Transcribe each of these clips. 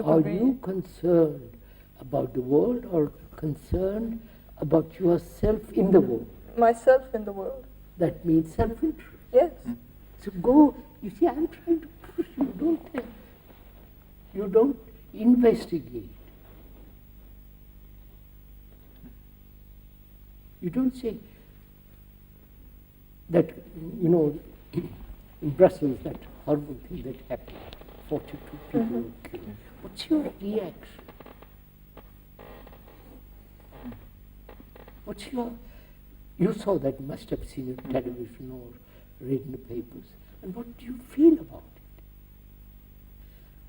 Are you concerned about the world or concerned about yourself in the world? Myself in the world. That means self-interest. Yes. So go, you see, I'm trying to push you, you don't investigate. You don't say that, in Brussels, that horrible thing that happened, 42 people were killed. What's your reaction? You saw that, must have seen it on television or read in the papers. And what do you feel about it?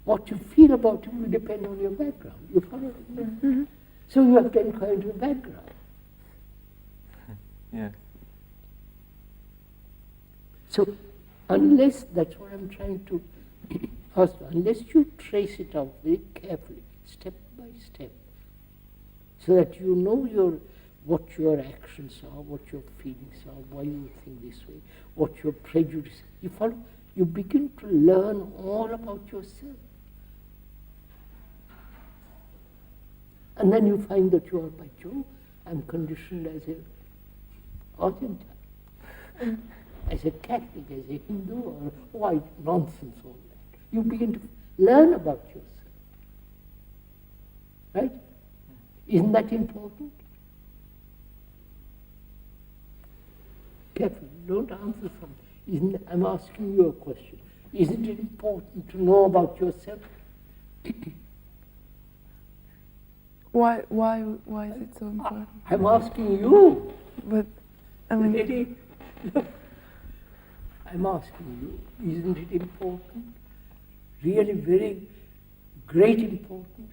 What you feel about it will depend on your background. You follow me? Mm-hmm. So you have to inquire into your background. Yeah. So unless, that's what I'm trying to ask, unless you trace it out very carefully, step by step, so that you know what your actions are, what your feelings are, why you think this way, what your prejudice, you follow, you begin to learn all about yourself. And then you find that you are, by Jove, I'm conditioned as a Argentine, as a Catholic, as a Hindu, or white nonsense, all that. You begin to learn about yourself. Right? Isn't that important? Careful, don't answer something. I'm asking you a question. Isn't it important to know about yourself? Why is it so important? I'm asking you. But, I mean... Lady, look, I'm asking you, isn't it important? Really very great importance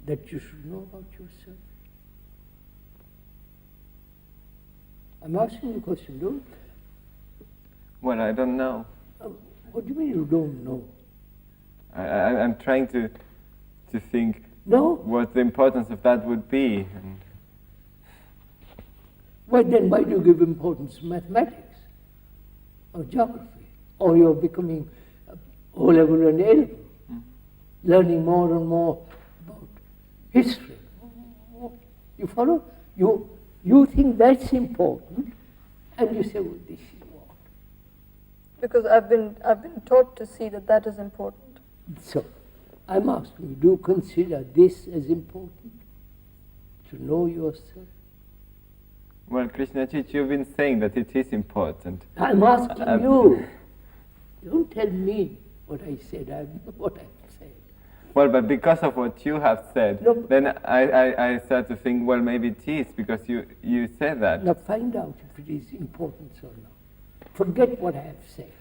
that you should know about yourself? I'm asking you a question, don't you? Well, I don't know. What do you mean you don't know? I'm trying to think what the importance of that would be. Well, then why do you give importance to mathematics or geography? Or you're becoming O-level and A-level, learning more and more about history. You follow? You think that's important, and you say, well, this is what? Because I've been taught to see that is important. So, I'm asking you, do you consider this as important? To know yourself? Well, Krishnajit, you've been saying that it is important. I'm asking you. Don't tell me what I said, what I've said. Well, but because of what you have said, then I start to think, well, maybe it is, because you said that. Now find out if it is important or not. Forget what I have said.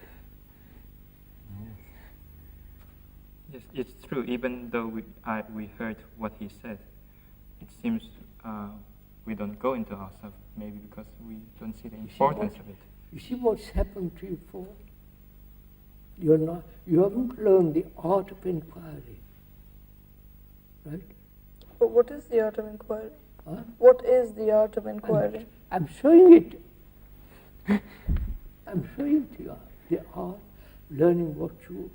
Yes, it's true. Even though we heard what he said, it seems we don't go into ourselves, maybe because we don't see the importance of it. You see what's happened to you for? You haven't learned the art of inquiry. Right? But what is the art of inquiry? Huh? What is the art of inquiry? I'm showing it. I'm showing it to you. The art, learning what you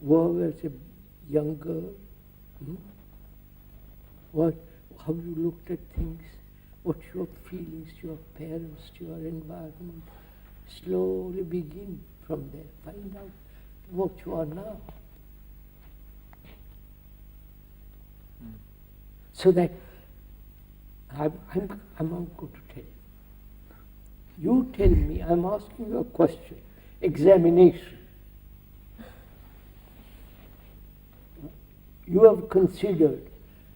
were as a young girl, how you looked at things, what your feelings, your parents, your environment. Slowly begin from there. Find out what you are now. So that I'm going to tell you. You tell me, I'm asking you a question, examination. You have considered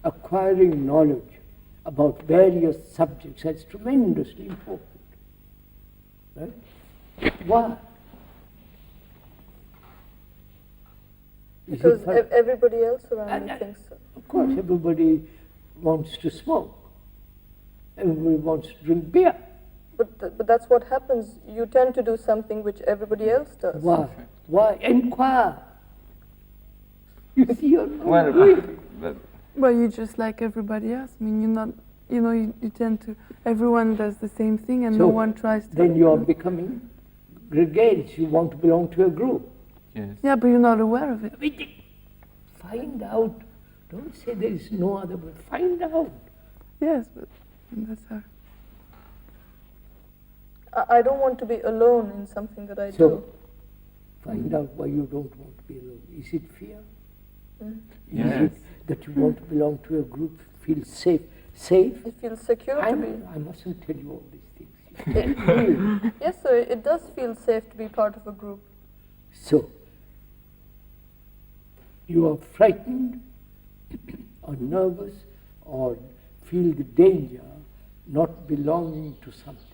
acquiring knowledge about various subjects as tremendously important. Right? Why? Because everybody else around me thinks so. Of course, everybody wants to smoke. Everybody wants to drink beer. But that's what happens. You tend to do something which everybody else does. Why? Why? Inquire. You see, you're not doing it. Well, you're just like everybody else. I mean, you're not, you tend to, everyone does the same thing and so no one tries to. Then you're becoming gregarious. You want to belong to a group. Yes. Yeah, but you're not aware of it. find out. Don't say there is no other way. Find out. Yes, but that's how. I don't want to be alone in something that I So, do. find out why you don't want to be alone. Is it fear? Mm. Yes. Is it that you want to belong to a group, feel safe? Safe? It feels secure to be. I mustn't tell you all these things. You tell me. Yes, sir, it does feel safe to be part of a group. So, you are frightened or nervous or feel the danger not belonging to something,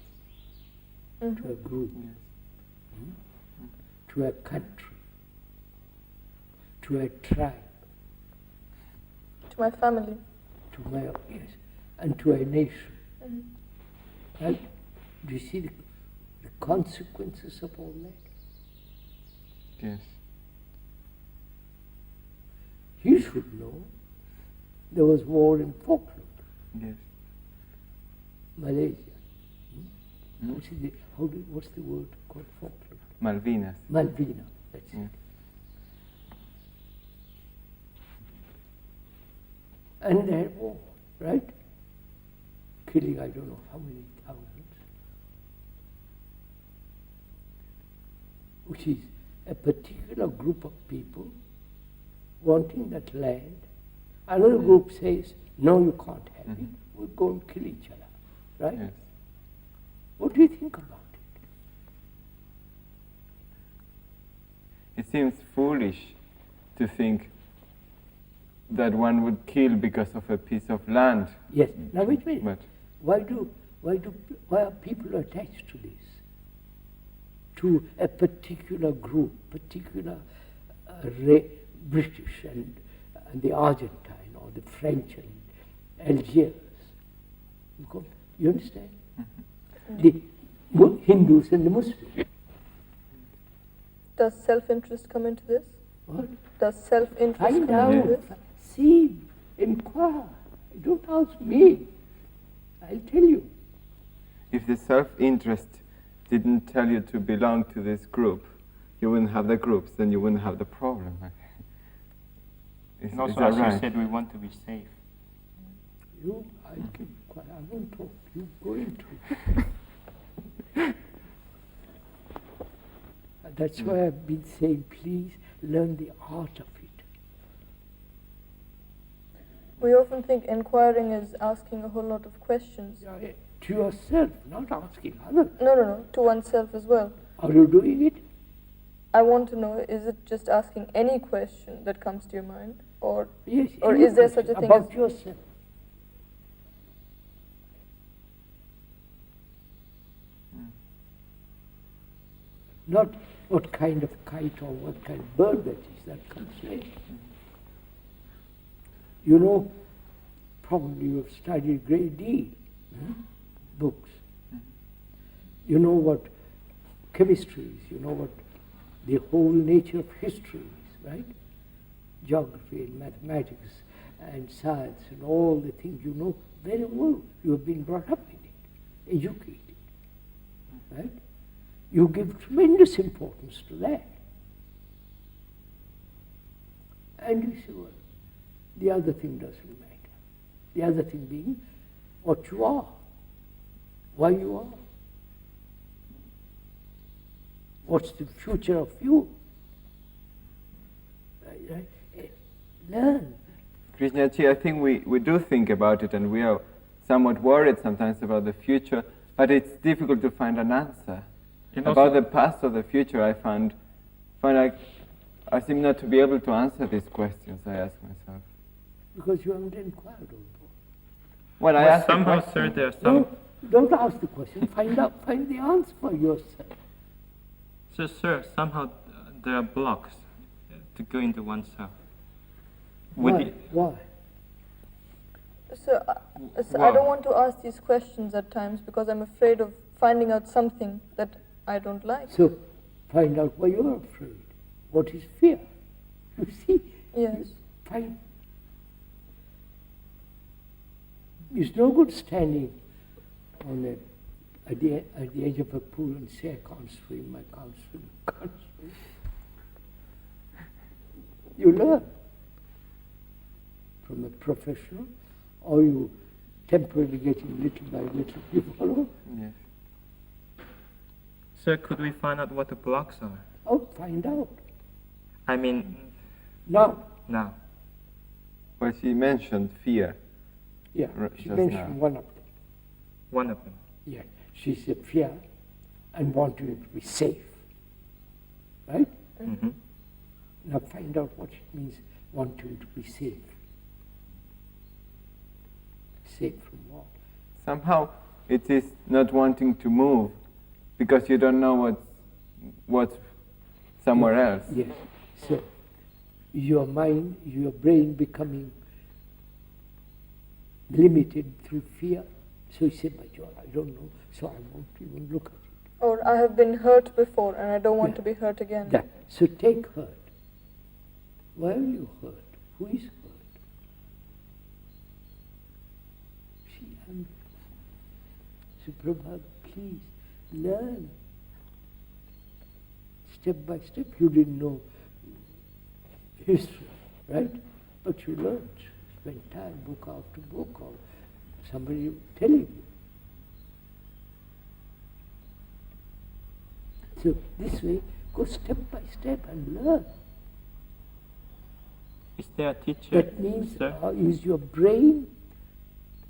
to a group, to a country, to a tribe, To my family. to my, yes, and to a nation. Mhm. Right? Do you see the consequences of all that? Yes. You should know there was war in Falkland, Yes. Malaysia. What's the word called Falkland? Malvinas. Malvina, that's Yeah. it. And they had war, right? Killing I don't know how many thousands. Which is a particular group of people wanting that land. Another group says, no, you can't have it. We'll go and kill each other, right? Yes. What do you think about it? It seems foolish to think that one would kill because of a piece of land. Yes. Now wait a minute. But Why are people attached to this? To a particular group, particular British and the Argentine or the French and Algiers. Because, you understand? The Hindus and the Muslims. Does self-interest come into this? What? Does self-interest Find come into out. this? See, inquire. Don't ask me. I'll tell you. if the self-interest didn't tell you to belong to this group, you wouldn't have the groups, then you wouldn't have the problem. Is And also, that as right? you said, we want to be safe. I keep quiet. I won't talk. You go into it. That's why I've been saying, please learn the art of it. We often think inquiring is asking a whole lot of questions. To yourself, not asking others. No, to oneself as well. Are you doing it? I want to know, is it just asking any question that comes to your mind? Or Yes. Or any is there such a question thing about as- yourself? Not what kind of kite or what kind of bird that is, that comes later. You know, probably you have studied a great deal, books. You know what chemistry is, you know what the whole nature of history is, right? Geography and mathematics and science and all the things you know very well. You have been brought up in it, educated, right? You give tremendous importance to that. And you say, well, the other thing doesn't matter. The other thing being what you are, why you are. What's the future of you? Right? Learn. Krishnaji, I think we do think about it, and we are somewhat worried sometimes about the future, but it's difficult to find an answer. And About also- the past or the future, I find like I seem not to be able to answer these questions I ask myself. Because you haven't inquired on them. Well, I But ask the somehow, question. sir, there are some. Don't ask the question. Find the answer for yourself. So, sir, somehow there are blocks to go into oneself. Would Why? you- Why? So, I Wow. don't want to ask these questions at times because I'm afraid of finding out something that I don't like. So find out why you are afraid. What is fear? You see? Yes. Find. It's no good standing at the edge of a pool and say, I can't swim, I can't swim, I can't swim. You learn. from a professional, or you temporarily getting little by little, you follow? Yes. Sir, could we find out what the blocks are? Oh, find out. I mean, Now, now. Well, she mentioned fear. yeah, she Just mentioned now. one of them. One of them. Yeah, she said fear and wanting it to be safe. Right? Mm-hmm. Now find out what it means, wanting to be safe. Safe from what? Somehow it is not wanting to move because you don't know what's somewhere else. Yes. So your mind, your brain becoming limited through fear. So you say, but I don't know, so I won't even look at it. Or I have been hurt before and I don't want Yeah. to be hurt again. That. So take hurt. Why are you hurt? Who is hurt? See, so Prabhupada, please learn. Step by step, you didn't know history, right? But you learned. Spend time, book after book, or somebody telling you. So this way, go step by step and learn. Is there a teacher, That means, sir? is your brain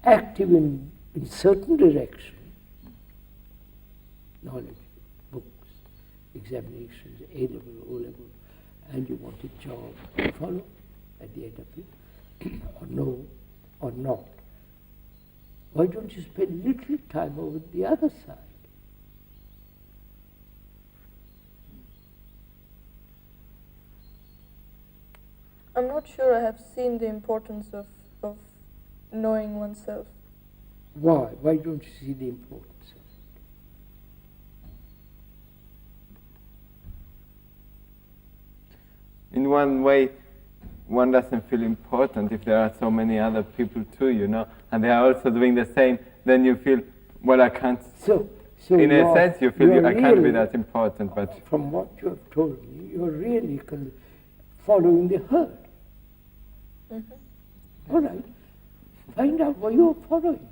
active in certain direction? Knowledge, books, examinations, A-level, O-level, and you want a job. You follow at the end of it? Or no, or not. Why don't you spend little time over the other side? I'm not sure I have seen the importance of knowing oneself. Why? Why don't you see the importance of it? In one way, one doesn't feel important if there are so many other people too, and they are also doing the same. Then you feel, well, I can't. So In a you're- sense, you feel you're I can't be really- that important, but From what you have told me, you're really following the herd. Mhm. All right. Find out what you're following.